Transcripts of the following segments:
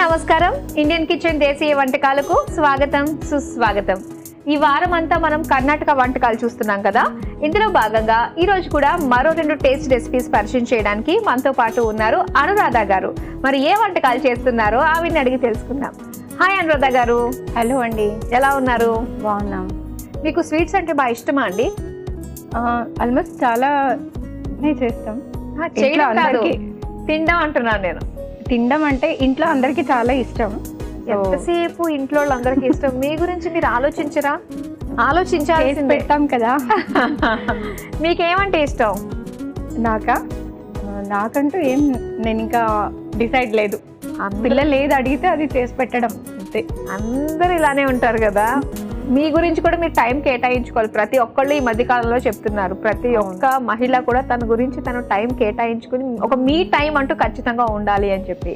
నమస్కారం. Indian kitchen దేశీయ వంటకాలకు స్వాగతం, సుస్వాగతం. ఈ వారం అంతా మనం కర్ణాటక వంటకాలు చూస్తున్నాం కదా. ఇందులో భాగంగా ఈ రోజు కూడా మరో 2 టేస్ట్ రెసిపీస్ పరిచయం చేయడానికి మనతో పాటు ఉన్నారు అనురాధ గారు. మరి ఏ వంటకాలు చేస్తున్నారో ఆవిడని అడిగి తెలుసుకుందాం. హాయ్ అనురాధ గారు. హలో అండి, ఎలా ఉన్నారు? బాగున్నాం. మీకు స్వీట్స్ అంటే బాగా ఇష్టమా అండి? ఆల్మోస్ట్ చాలా చేస్తాం. చేయడం కాదు, తినడం అంటున్నాను నేను. తినడం అంటే ఇంట్లో అందరికి చాలా ఇష్టం. ఎంతసేపు ఇంట్లో వాళ్ళందరికీ ఇష్టం, మీ గురించి మీరు ఆలోచించరా? ఆలోచించాల్సి పెడతాం కదా. మీకేమంటే ఇష్టం? నాకంటూ ఏం నేను ఇంకా డిసైడ్ లేదు. పిల్లలు ఏది అడిగితే అది చేసి పెట్టడం అంతే. అందరు ఇలానే ఉంటారు కదా. మీ గురించి కూడా మీరు టైం కేటాయించుకోవాలి. ప్రతి ఒక్కళ్ళు ఈ మధ్య కాలంలో చెప్తున్నారు, ప్రతి ఒక్క మహిళ కూడా తన గురించి తను టైం కేటాయించుకుని ఒక మీ టైం అంటూ ఖచ్చితంగా ఉండాలి అని చెప్పి.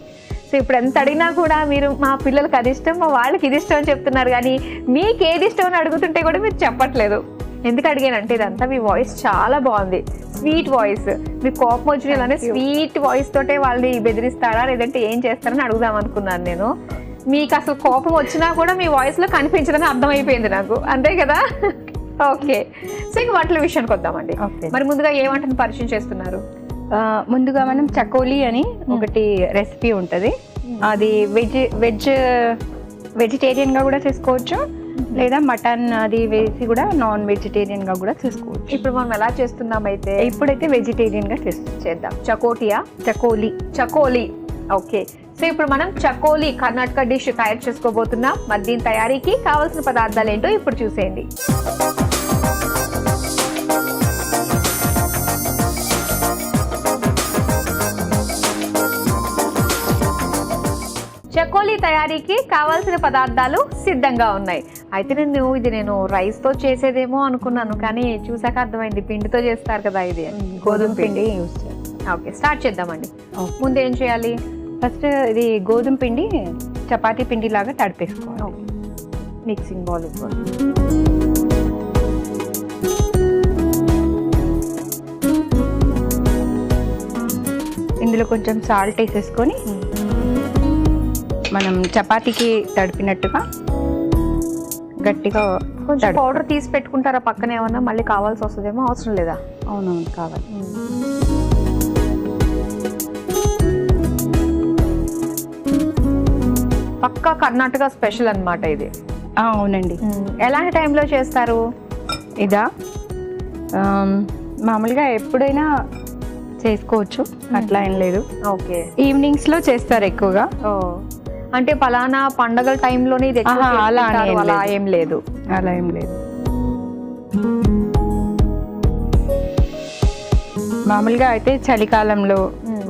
సో ఇప్పుడు ఎంత అడిగినా కూడా మీరు మా పిల్లలకి అది ఇష్టం, మా వాళ్ళకి ఇది ఇష్టం అని చెప్తున్నారు, కానీ మీకు ఏది ఇష్టం అని అడుగుతుంటే కూడా మీరు చెప్పట్లేదు. ఎందుకు అడిగానంటే ఇదంతా మీ వాయిస్ చాలా బాగుంది, స్వీట్ వాయిస్. మీ కోపం వచ్చిన ఇలానే స్వీట్ వాయిస్ తోటే వాళ్ళని బెదిరిస్తారా లేదంటే ఏం చేస్తారని అడుగుదాం అనుకున్నాను నేను. మీకు అసలు కోపం వచ్చినా కూడా మీ వాయిస్ లో కనిపించదని అర్థమైపోయింది నాకు, అంతే కదా. ఓకే, సో ఇంక వంటల విషయానికి వద్దామండి. మరి ముందుగా ఏ వంటను పరిచయం చేస్తున్నారు? ముందుగా మనం చకోలీ అని ఒకటి రెసిపీ ఉంటుంది. అది వెజిటేరియన్ గా కూడా చేసుకోవచ్చు, లేదా మటన్ అది వేసి కూడా నాన్ వెజిటేరియన్ గా కూడా చేసుకోవచ్చు. ఇప్పుడు మనం ఎలా చేస్తున్నాం అయితే? ఇప్పుడైతే వెజిటేరియన్ గా చేద్దాం. చకోలీ. ఓకే, సో ఇప్పుడు మనం చకోలీ కర్ణాటక డిష్ తయారు చేసుకోబోతున్నాం. మరి దీని తయారీకి కావాల్సిన పదార్థాలు ఏంటో ఇప్పుడు చూసేయండి. చకోలీ తయారీకి కావాల్సిన పదార్థాలు సిద్ధంగా ఉన్నాయి. అయితే నేను రైస్ తో చేసేదేమో అనుకున్నాను, కానీ చూసాక అర్థమైంది పిండితో చేస్తారు కదా. ఇది గోధుమ పిండి యూజ్ చేస్తాం. ఓకే, స్టార్ట్ చేద్దామండి. ముందు ఏం చేయాలి? ఫస్ట్ ఇది గోధుమ పిండి చపాతీ పిండి లాగా తడిపేసుకోవాలి. మిక్సింగ్ బౌల్ ఇవ్వాలి. ఇందులో కొంచెం సాల్ట్ వేసేసుకొని మనం చపాతీకి తడిపినట్టుగా గట్టిగా కొంచెం పౌడర్ తీసి పెట్టుకుంటారా పక్కన? ఏమన్నా మళ్ళీ కావాల్సి వస్తుందేమో, అవసరం లేదా? అవునవును, కావాలి. పక్కా కర్ణాటక స్పెషల్ అన్నమాట ఇది. అవునండి. ఎలాంటి టైంలో చేస్తారు? ఇదా మామూలుగా ఎప్పుడైనా చేసుకోవచ్చు, అట్లా ఏం లేదు. ఓకే, ఈవినింగ్స్ లో చేస్తారు ఎక్కువగా. అంటే పలానా పండగల టైంలోనే అలా ఏం లేదు. మామూలుగా అయితే చలికాలంలో,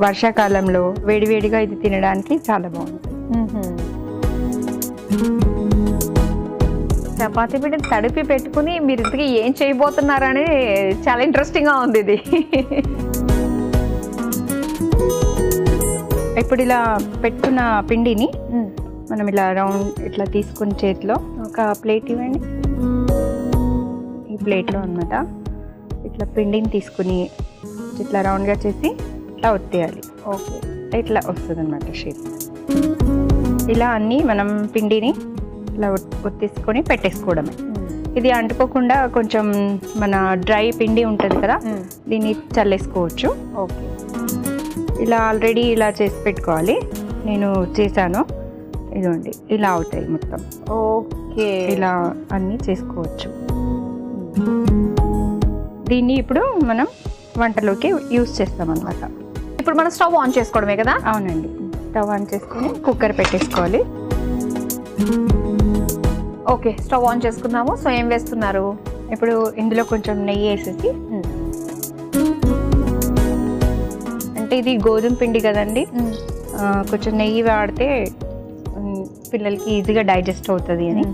వర్షాకాలంలో వేడివేడిగా ఇది తినడానికి చాలా బాగుంటుంది. చపాతీ పిండిని తడిపి పెట్టుకుని మీరు ఇంతకీ ఏం చేయబోతున్నారని చాలా ఇంట్రెస్టింగ్ గా ఉంది ఇది. ఇప్పుడు ఇలా పెట్టుకున్న పిండిని మనం ఇలా రౌండ్ ఇట్లా తీసుకుని చేతిలో ఒక ప్లేట్ ఇవ్వండి. ఈ ప్లేట్లో అన్నమాట ఇట్లా పిండిని తీసుకుని ఇట్లా రౌండ్గా చేసి ఇట్లా ఒత్తేయాలి. ఓకే, ఇట్లా వస్తుంది అన్నమాట షేప్. ఇలా అన్నీ మనం పిండిని ఇలా ఒత్తేసుకొని పెట్టేసుకోవడమే. ఇది అంటుకోకుండా కొంచెం మన డ్రై పిండి ఉంటుంది కదా, దీన్ని చల్లేసుకోవచ్చు. ఓకే, ఇలా ఆల్రెడీ ఇలా చేసి పెట్టుకోవాలి. నేను చేశాను, ఇదిగోండి ఇలా అవుతాయి మొత్తం. ఓకే, ఇలా అన్నీ చేసుకోవచ్చు. దీన్ని ఇప్పుడు మనం వంటలోకి యూజ్ చేస్తాం అన్నమాట. ఇప్పుడు మనం స్టవ్ ఆన్ చేసుకోవడమే కదా? అవునండి, స్టవ్ ఆన్ చేసుకుని కుక్కర్ పెట్టేసుకోవాలి. ఓకే, స్టవ్ ఆన్ చేసుకున్నాము. సో ఏం వేస్తున్నారు? ఇప్పుడు ఇందులో కొంచెం నెయ్యి వేసేసి, అంటే ఇది గోధుమ పిండి కదండి, కొంచెం నెయ్యి వాడితే పిల్లలకి ఈజీగా డైజెస్ట్ అవుతుంది అని.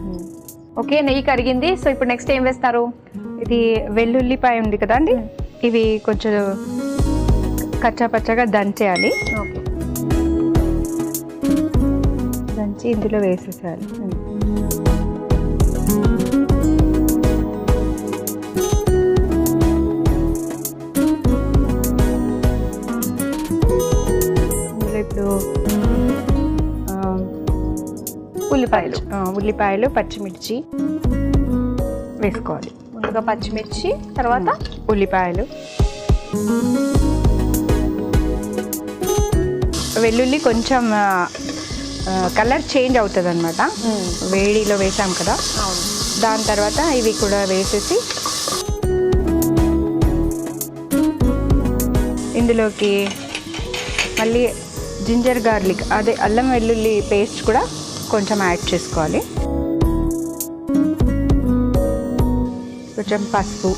ఓకే, నెయ్యి కరిగింది. సో ఇప్పుడు నెక్స్ట్ ఏం వేస్తారు? ఇది వెల్లుల్లిపాయ ఉంది కదండి, ఇవి కొంచెం కచ్చా పచ్చగా దంచేయాలి. ఓకే, దంచి ఇందులో వేసేసేయాలి. ఇందులో ఇప్పుడు ఉల్లిపాయలు పచ్చిమిర్చి వేసుకోవాలి. ముందుగా పచ్చిమిర్చి, తర్వాత ఉల్లిపాయలు, వెల్లుల్లి కొంచెం కలర్ చేంజ్ అవుతుంది అనమాట, వేడిలో వేసాం కదా. దాని తర్వాత ఇవి కూడా వేసేసి ఇందులోకి మళ్ళీ జింజర్ గార్లిక్ అదే అల్లం వెల్లుల్లి పేస్ట్ కూడా కొంచెం యాడ్ చేసుకోవాలి. కొంచెం పసుపు,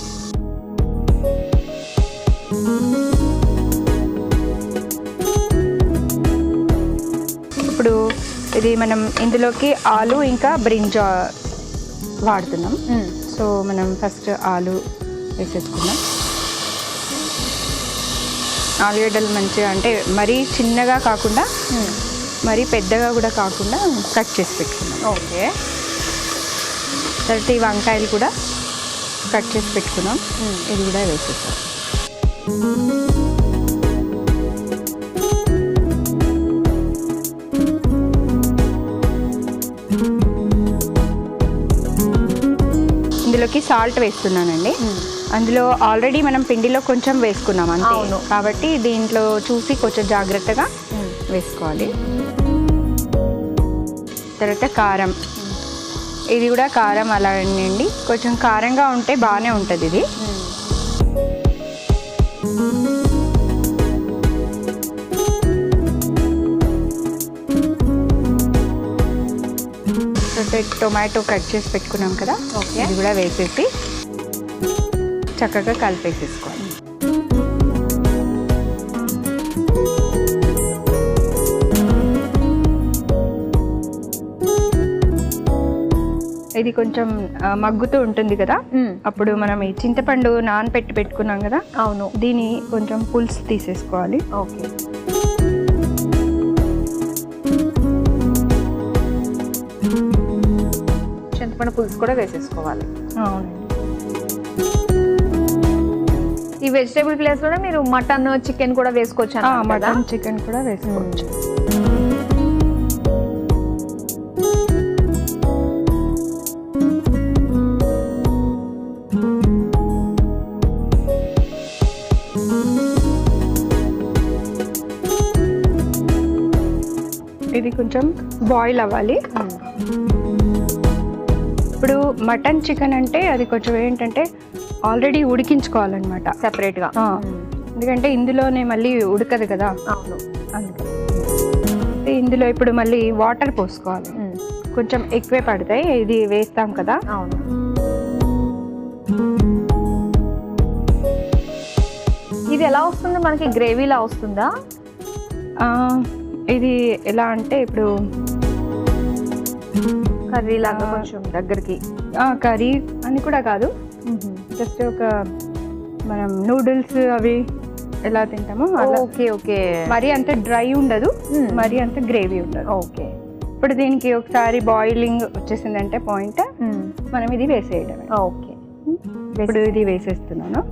ఇప్పుడు ఇది మనం ఇందులోకి ఆలు ఇంకా బ్రింజా వాడుతున్నాం. సో మనం ఫస్ట్ ఆలు వేసేసుకుందాం. ఆలుగడ్డలు మంచిగా అంటే మరీ చిన్నగా కాకుండా మరీ పెద్దగా కూడా కాకుండా కట్ చేసి పెట్టుకున్నాం. ఓకే. తర్వాత ఈ వంకాయలు కూడా కట్ చేసి పెట్టుకున్నాం, ఇది కూడా వేసేసాం. ఇందులోకి సాల్ట్ వేస్తున్నానండి. అందులో ఆల్రెడీ మనం పిండిలో కొంచెం వేసుకున్నాం అంతే, కాబట్టి దీంట్లో చూసి కొంచెం జాగ్రత్తగా వేసుకోవాలి. తర్వాత కారం, ఇది కూడా కారం అలాగండి, కొంచెం కారంగా ఉంటే బాగానే ఉంటుంది ఇది. టొమాటో కట్ చేసి పెట్టుకున్నాం కదా, ఇది కూడా వేసేసి చక్కగా కలిపేసేసుకోవాలి. ఇది కొంచెం మగ్గుతూ ఉంటుంది కదా, అప్పుడు మనం ఈ చింతపండు నానబెట్టి పెట్టుకున్నాం కదా, అవును, దీన్ని కొంచెం పులుసు తీసేసుకోవాలి. ఓకే. చింతపండు పులుసు కూడా వేసేసుకోవాలి. అవునండి. ఈ వెజిటేబుల్ ప్లేస్ లో మీరు మటన్ చికెన్ కూడా వేసుకోవచ్చు. మటన్ చికెన్ కూడా వేసుకోవచ్చు. ఇది కొంచెం బాయిల్ అవ్వాలి. ఇప్పుడు మటన్ చికెన్ అంటే అది కొంచెం ఏంటంటే ఆల్రెడీ ఉడికించుకోవాలన్నమాట సెపరేట్గా, ఎందుకంటే ఇందులోనే మళ్ళీ ఉడకదు కదా. అవును, అందుకే ఇందులో ఇప్పుడు మళ్ళీ వాటర్ పోసుకోవాలి, కొంచెం ఎక్కువే పడతాయి, ఇది వేస్తాం కదా. అవును. ఇది ఎలా వస్తుంది మనకి, గ్రేవీలా వస్తుందా? ఇది ఎలా అంటే ఇప్పుడు కర్రీ లాగా కొంచెం దగ్గరికి, కర్రీ అని కూడా కాదు, జస్ట్ ఒక మనం నూడిల్స్ అవి ఎలా తింటామో అలా. Okay okay. మరీ అంత డ్రై ఉండదు, మరీ అంత గ్రేవీ ఉండదు. ఓకే. ఇప్పుడు దీనికి ఒకసారి బాయిలింగ్ వచ్చేసిందంటే పాయింట్, మనం ఇది వేసేయడమే. ఓకే. ఇప్పుడు ఇది వేసేస్తున్నాను.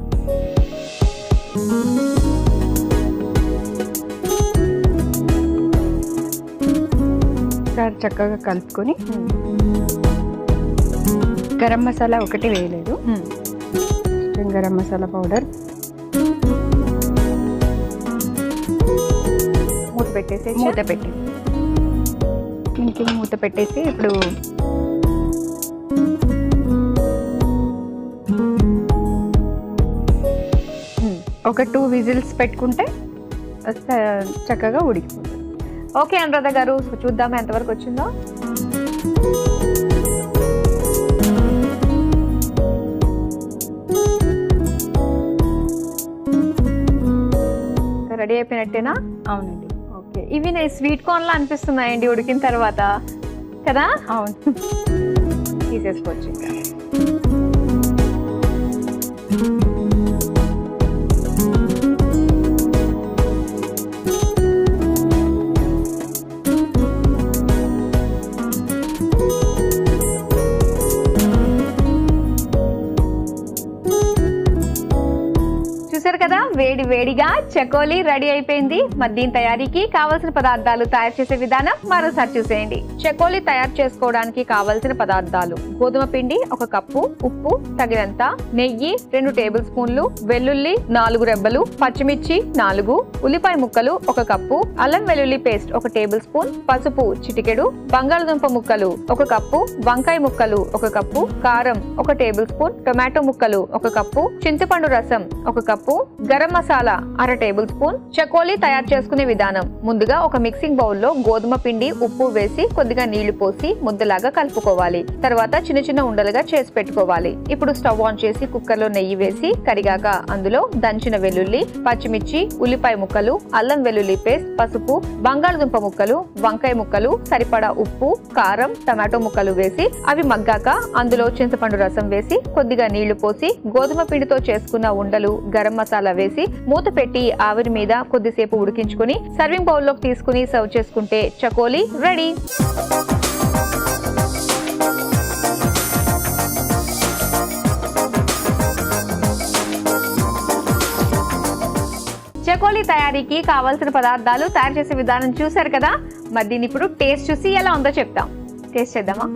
ఒకసారి చక్కగా కలుపుకొని, గరం మసాలా ఒకటి వేయలేదు, గరం మసాలా పౌడర్ మూత పెట్టేసి ఇంకే మూత పెట్టేసి ఇప్పుడు ఒక 2 విజిల్స్ పెట్టుకుంటే చక్కగా ఉడికిపోతుంది. ఓకే అనురాధ గారు, చూద్దామా ఎంతవరకు వచ్చిందో. రెడీ అయిపోయినట్టేనా? అవునండి. ఓకే. ఇవి నేను స్వీట్ కార్న్ లా అనిపిస్తున్నాయండి ఉడికిన తర్వాత కదా. అవును. తీసేసుకోవచ్చు ఇంకా. చూసారు కదా, వేడి వేడిగా చకోలీ రెడీ అయిపోయింది. మరి దీని తయారీకి కావాల్సిన పదార్థాలు, తయారు చేసే విధానం మరోసారి చూసేయండి. చకోలీ తయారు చేసుకోవడానికి కావాల్సిన పదార్థాలు: గోధుమ పిండి 1 కప్పు, ఉప్పు తగినంత, నెయ్యి 2 టేబుల్ స్పూన్లు, వెల్లుల్లి 4 రెబ్బలు, పచ్చిమిర్చి 4, ఉల్లిపాయ ముక్కలు 1 కప్పు, అల్లం వెల్లుల్లి పేస్ట్ 1 టేబుల్ స్పూన్, పసుపు చిటికెడు, బంగాళదుంప ముక్కలు 1 కప్పు, వంకాయ ముక్కలు 1 కప్పు, కారం 1 టేబుల్ స్పూన్, టొమాటో ముక్కలు 1 కప్పు, చింతపండు రసం 1 cup, garam masala 1/2 tablespoon. Chakoli తయారు చేసుకునే విధానం: ముందుగా ఒక మిక్సింగ్ బౌల్లో గోధుమ పిండి, ఉప్పు వేసి కొద్దిగా నీళ్లు పోసి ముద్దలాగా కలుపుకోవాలి. తర్వాత చిన్న చిన్న ఉండలుగా చేసి పెట్టుకోవాలి. ఇప్పుడు స్టవ్ ఆన్ చేసి కుక్కర్ లో నెయ్యి వేసి కరిగాక అందులో దంచిన వెల్లుల్లి, పచ్చిమిర్చి, ఉల్లిపాయ ముక్కలు, అల్లం వెల్లుల్లి పేస్ట్, పసుపు, బంగాళదుంప ముక్కలు, వంకాయ ముక్కలు, సరిపడా ఉప్పు, కారం, టమాటో ముక్కలు వేసి అవి మగ్గాక అందులో చింతపండు రసం వేసి కొద్దిగా నీళ్లు పోసి గోధుమ పిండితో చేసుకున్న ఉండలు, గరం మసాలా వేసి మూత పెట్టి ఆవిరి మీద కొద్దిసేపు ఉడికించుకుని సర్వింగ్ బౌల్ లోకి తీసుకుని సర్వ్ చేసుకుంటే చకోలీ రెడీ. చకోలీ తయారీకి కావాల్సిన పదార్థాలు, తయారు చేసే విధానం చూసారు కదా. మరి దీన్ని ఇప్పుడు టేస్ట్ చూసి ఎలా ఉందో చెప్తాం. టేస్ట్ చేద్దామా?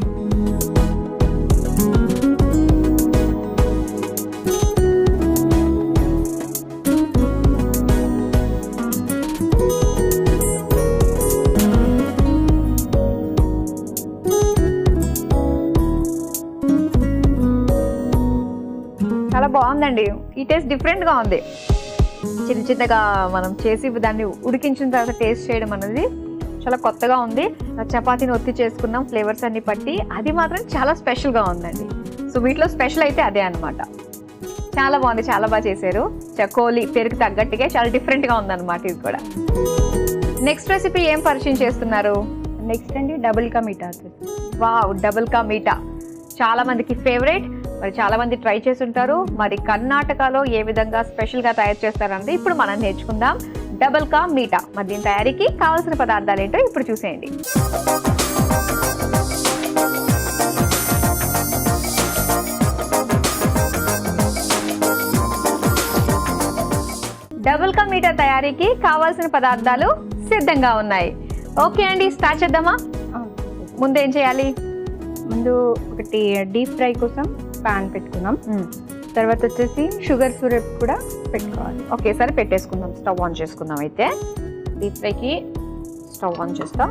చాలా బాగుందండి. ఈ టేస్ట్ డిఫరెంట్ గా ఉంది. చిన్న చిన్నగా మనం చేసి దాన్ని ఉడికించిన తర్వాత టేస్ట్ చేయడం అనేది చాలా కొత్తగా ఉంది. చపాతీని ఒత్తి చేసుకున్నాం ఫ్లేవర్స్ అన్ని పట్టి, అది మాత్రం చాలా స్పెషల్ గా ఉందండి. సో వీటిలో స్పెషల్ అయితే అదే అన్నమాట. చాలా బాగుంది, చాలా బాగా చేశారు. చకోలీ పేరుకి తగ్గట్టుగా చాలా డిఫరెంట్ గా ఉందన్నమాట ఇది కూడా. నెక్స్ట్ రెసిపీ ఏం పరిచయం చేస్తున్నారు? నెక్స్ట్ అండి double ka meetha. Wow, double ka meetha చాలా మందికి ఫేవరెట్. మరి చాలా మంది ట్రై చేసి ఉంటారు. మరి కర్ణాటకలో ఏ విధంగా స్పెషల్ గా తయారు చేస్తారంటే ఇప్పుడు మనం నేర్చుకుందాం. డబుల్ కా మీఠా. మరి దీని తయారీకి కావాల్సిన పదార్థాలు ఏంటో ఇప్పుడు చూసేయండి. డబుల్ కా మీఠా తయారీకి కావాల్సిన పదార్థాలు సిద్ధంగా ఉన్నాయి. ఓకే అండి, స్టార్ట్ చేద్దామా? ముందు ఏం చేయాలి? ముందు ఒకటి డీప్ ఫ్రై కోసం పాన్ పెట్టుకున్నాం. తర్వాత వచ్చేసి షుగర్ సిరప్ కూడా పెట్టుకోవాలి. ఒకేసారి పెట్టేసుకుందాం. స్టవ్ ఆన్ చేసుకుందాం. అయితే డీప్ ఫ్రైకి స్టవ్ ఆన్ చేస్తా.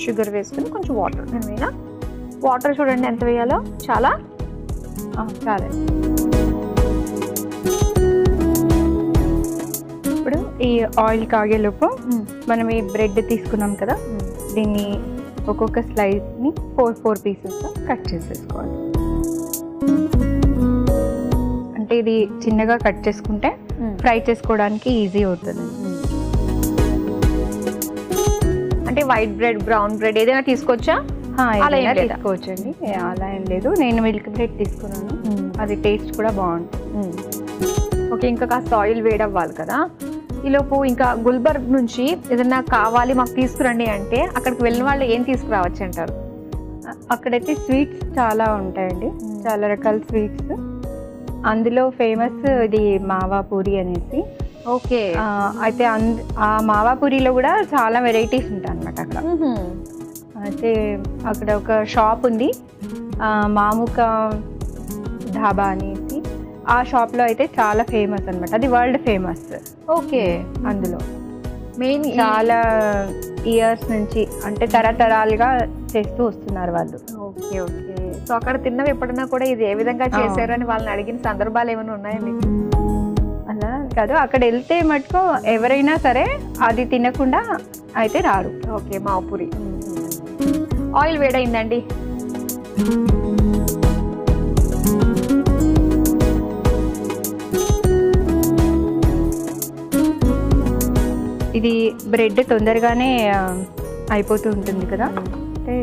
షుగర్ వేసుకుని కొంచెం వాటర్ వేయాలా. వాటర్ చూడండి ఎంత వేయాలో. చాలా చాలా. ఇప్పుడు ఈ ఆయిల్ కాగేలోపు మనం ఈ బ్రెడ్ తీసుకున్నాం కదా, దీన్ని ఒక్కొక్క స్లైస్ని 4 పీసెస్ కట్ చేసేసుకోవాలి. అంటే ఇది చిన్నగా కట్ చేసుకుంటే ఫ్రై చేసుకోవడానికి ఈజీ అవుతుంది. అంటే వైట్ బ్రెడ్, బ్రౌన్ బ్రెడ్ ఏదైనా తీసుకోవచ్చా? అలా తీసుకోవచ్చండి, అలా ఏం లేదు. నేను మిల్క్ బ్రెడ్ తీసుకున్నాను, అది టేస్ట్ కూడా బాగుంటుంది. ఓకే, ఇంకా కాస్త ఆయిల్ వేడవ్వాలి కదా. ఈలోపు ఇంకా గుల్బర్గ్ నుంచి ఏదైనా కావాలి మాకు తీసుకురండి అంటే అక్కడికి వెళ్ళిన వాళ్ళు ఏం తీసుకురావచ్చు అంటారు? అక్కడైతే స్వీట్స్ చాలా ఉంటాయండి, చాలా రకాల స్వీట్స్. అందులో ఫేమస్ ఇది మావా పూరి అనేసి. ఓకే, అయితే ఆ మావా పూరిలో కూడా చాలా వెరైటీస్ ఉంటాయి అన్నమాట అక్కడ. అయితే అక్కడ ఒక షాప్ ఉంది, మాముక ధాబా అనేసి. ఆ షాప్లో అయితే చాలా ఫేమస్ అన్నమాట, అది వరల్డ్ ఫేమస్. ఓకే, అందులో మెయిన్ చాలా ఇయర్స్ నుంచి, అంటే తరతరాలుగా చేస్తూ వస్తున్నారు వాళ్ళు. Okay okay. సో అక్కడ తిన్నవి ఎప్పుడన్నా కూడా ఇది ఏ విధంగా చేశారు అని వాళ్ళని అడిగిన సందర్భాలు ఏమైనా ఉన్నాయండి? అలా కాదు, అక్కడ వెళ్తే మటుకు ఎవరైనా సరే అది తినకుండా అయితే రారు. ఓకే, మావపూరి. ఆయిల్ వేడైందండి. ఇది బ్రెడ్ తొందరగానే అయిపోతూ ఉంటుంది కదా, అంటే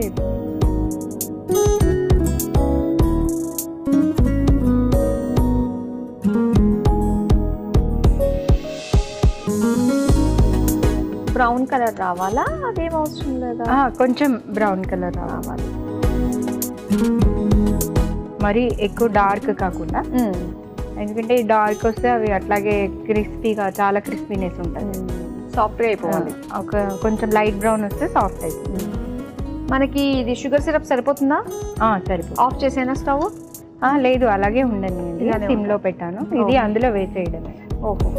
బ్రౌన్ కలర్ రావాలా, అదేం అవసరం లేదా? కొంచెం బ్రౌన్ కలర్ రావాలి, మరి ఎక్కువ డార్క్ కాకుండా. ఎందుకంటే ఈ డార్క్ వస్తే అవి అట్లాగే క్రిస్పీగా, చాలా క్రిస్పీనెస్ ఉంటుంది, సాఫ్ట్గా అయిపోవాలి. ఒక కొంచెం లైట్ బ్రౌన్ వస్తే సాఫ్ట్ అయిపోతుంది. మనకి ఇది షుగర్ సిరప్ సరిపోతుందా? సరిపోతుంది. ఆఫ్ చేసేనా స్టవ్? లేదు, అలాగే ఉండండి, ఇలానే సిమ్లో పెట్టాను. ఇది అందులో వేసేయడమే. ఓహో.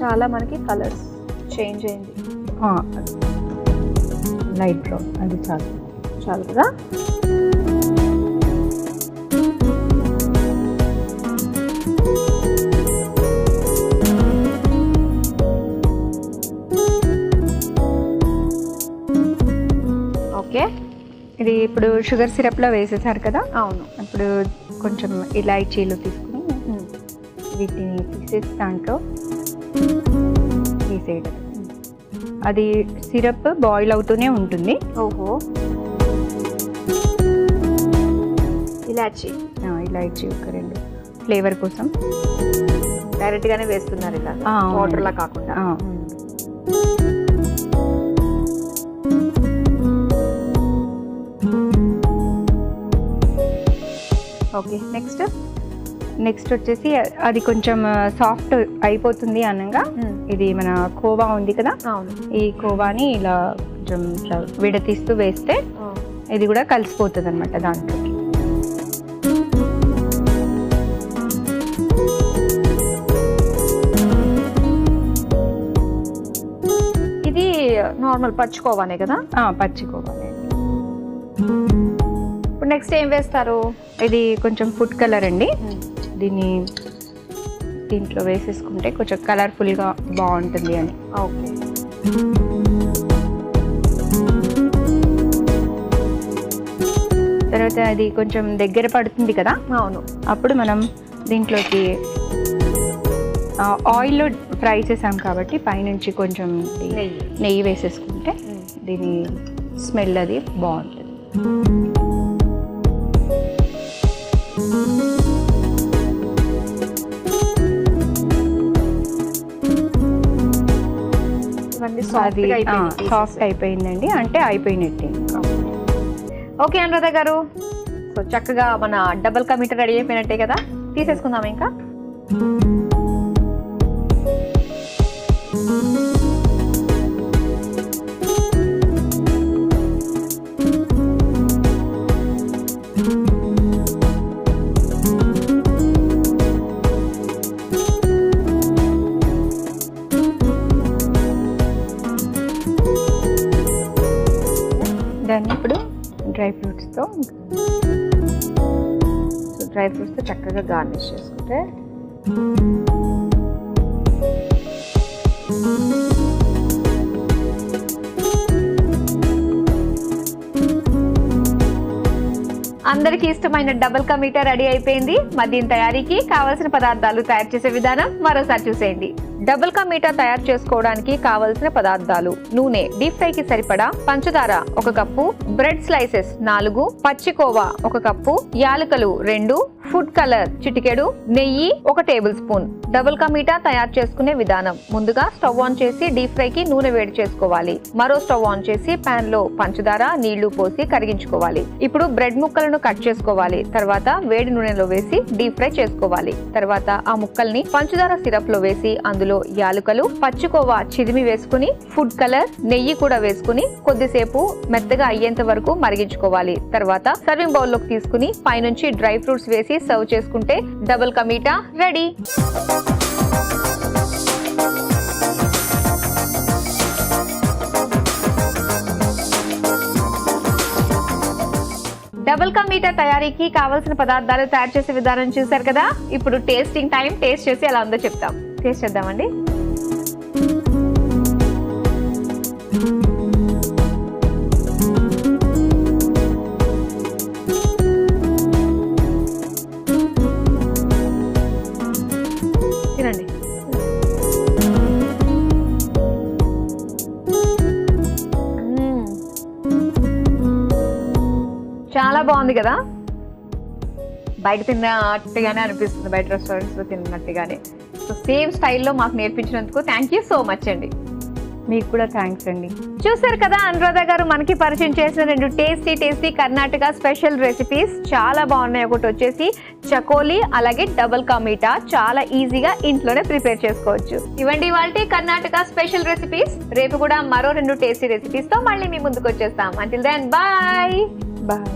చాలా మనకి కలర్స్ చేంజ్ అయింది. లైట్ బ్రౌన్ అది చాలు. చాలు కదా. ఓకే, ఇది ఇప్పుడు షుగర్ సిరప్లో వేసేసారు కదా. అవును. ఇప్పుడు కొంచెం ఇలాచీలు తీసుకుని వీటిని తీసేసి దాంట్లో వేసేయడం. అది సిరప్ బాయిల్ అవుతూనే ఉంటుంది. ఓహో. ఇలాచీ ఒక 2 ఫ్లేవర్ కోసం డైరెక్ట్ గానే వేస్తున్నారు, ఇలా వాటర్ లా కాకుండా. ఓకే, నెక్స్ట్ వచ్చేసి అది కొంచెం సాఫ్ట్ అయిపోతుంది అనగా ఇది మన కోవా ఉంది కదా. అవును. ఈ కోవాని ఇలా కొంచెం ఇట్లా విడతీస్తూ వేస్తే ఇది కూడా కలిసిపోతుంది అనమాట దాంట్లోకి. ఇది నార్మల్ పచ్చికోవానే కదా. పచ్చికోవానే. ఇప్పుడు నెక్స్ట్ ఏం వేస్తారు? ఇది కొంచెం ఫుడ్ కలర్ అండి. దీంట్లో వేసేసుకుంటే కొంచెం కలర్ఫుల్గా బాగుంటుంది అని. ఓకే. తర్వాత అది కొంచెం దగ్గర పడుతుంది కదా. అవును. అప్పుడు మనం దీంట్లోకి ఆయిల్లో ఫ్రై చేసాం కాబట్టి పైనుంచి కొంచెం నెయ్యి వేసేసుకుంటే దీని స్మెల్ అది బాగుంటుంది. సాఫ్ట్ అయిపోయిందండి, అంటే అయిపోయినట్టే. ఓకే అనురాధ గారు, సో చక్కగా మన డబుల్ కా మీటర్ రెడీ అయిపోయినట్టే కదా. తీసేసుకుందాం ఇంకా. దాన్ని ఇప్పుడు డ్రై ఫ్రూట్స్తో చక్కగా గార్నిష్ చేసుకుంటే అందరికి ఇష్టమైన డబుల్ కా మీటర్ రెడీ అయిపోయింది. మరి దీని తయారీకి కావాల్సిన పదార్థాలు, తయారు చేసే విధానం మరోసారి చూసేయండి. డబుల్ కా మీటర్ తయారు చేసుకోవడానికి కావలసిన పదార్థాలు: నూనె, డీప్ ఫ్రై కి సరిపడా, పంచదార 1 కప్పు, బ్రెడ్ స్లైసెస్ 4, పచ్చికోవా 1 కప్పు, యాలకులు 2, ఫుడ్ కలర్ చిటికెడు, నెయ్యి 1 టేబుల్ స్పూన్. డబుల్ కా మీటర్ తయారు చేసుకునే విధానం: ముందుగా స్టవ్ ఆన్ చేసి డీప్ ఫ్రై కి నూనె వేడి చేసుకోవాలి. మరో స్టవ్ ఆన్ చేసి పాన్ లో పంచదార, నీళ్లు పోసి కరిగించుకోవాలి. ఇప్పుడు బ్రెడ్ ముక్కలను కట్ చేసుకోవాలి. తర్వాత వేడి నూనెలో వేసి డీప్ ఫ్రై చేసుకోవాలి. తర్వాత ఆ ముక్కల్ని పంచదార సిరప్ లో వేసి అందులో యాలకులు, పచ్చికోవా చిదిమి వేసుకుని, ఫుడ్ కలర్, నెయ్యి కూడా వేసుకుని కొద్దిసేపు మెత్తగా అయ్యేంత వరకు మరిగించుకోవాలి. తర్వాత సర్వింగ్ బౌల్ లోకి తీసుకుని పైనుంచి డ్రై ఫ్రూట్స్ వేసి సర్వ్ చేసుకుంటే డబుల్ కా మీటర్ రెడీ. డబుల్ కా మీటర్ తయారీకి కావాల్సిన పదార్థాలు, తయారు చేసే విధానం చూసారు కదా. ఇప్పుడు టేస్టింగ్ టైం. టేస్ట్ చేసి ఎలా ఉందో చెప్తాం. టేస్ట్ చేద్దామండి. తినండి. చాలా బాగుంది కదా. బయట తిన్నట్టుగానే అనిపిస్తుంది, బయట రెస్టారెంట్స్లో తిన్నట్టుగానే. సో సేమ్ స్టైల్లో మాకు నేర్పించినందుకు థ్యాంక్ యూ సో మచ్ అండి. మీకు కూడా థ్యాంక్స్ అండి. చూసారు కదా, అనురాధ గారు మనకి పరిచయం చేసిన 2 టేస్టీ కర్ణాటక స్పెషల్ రెసిపీస్ చాలా బాగున్నాయి. ఒకటి వచ్చేసి చకోలీ, అలాగే డబుల్ కా మీఠా. చాలా ఈజీగా ఇంట్లోనే ప్రిపేర్ చేసుకోవచ్చు. ఇవ్వండి వాళ్ళ కర్ణాటక స్పెషల్ రెసిపీస్. రేపు కూడా మరో 2 టేస్టీ రెసిపీస్ తో మళ్ళీ మీ ముందుకు వచ్చేస్తాం. Until then bye. బాయ్.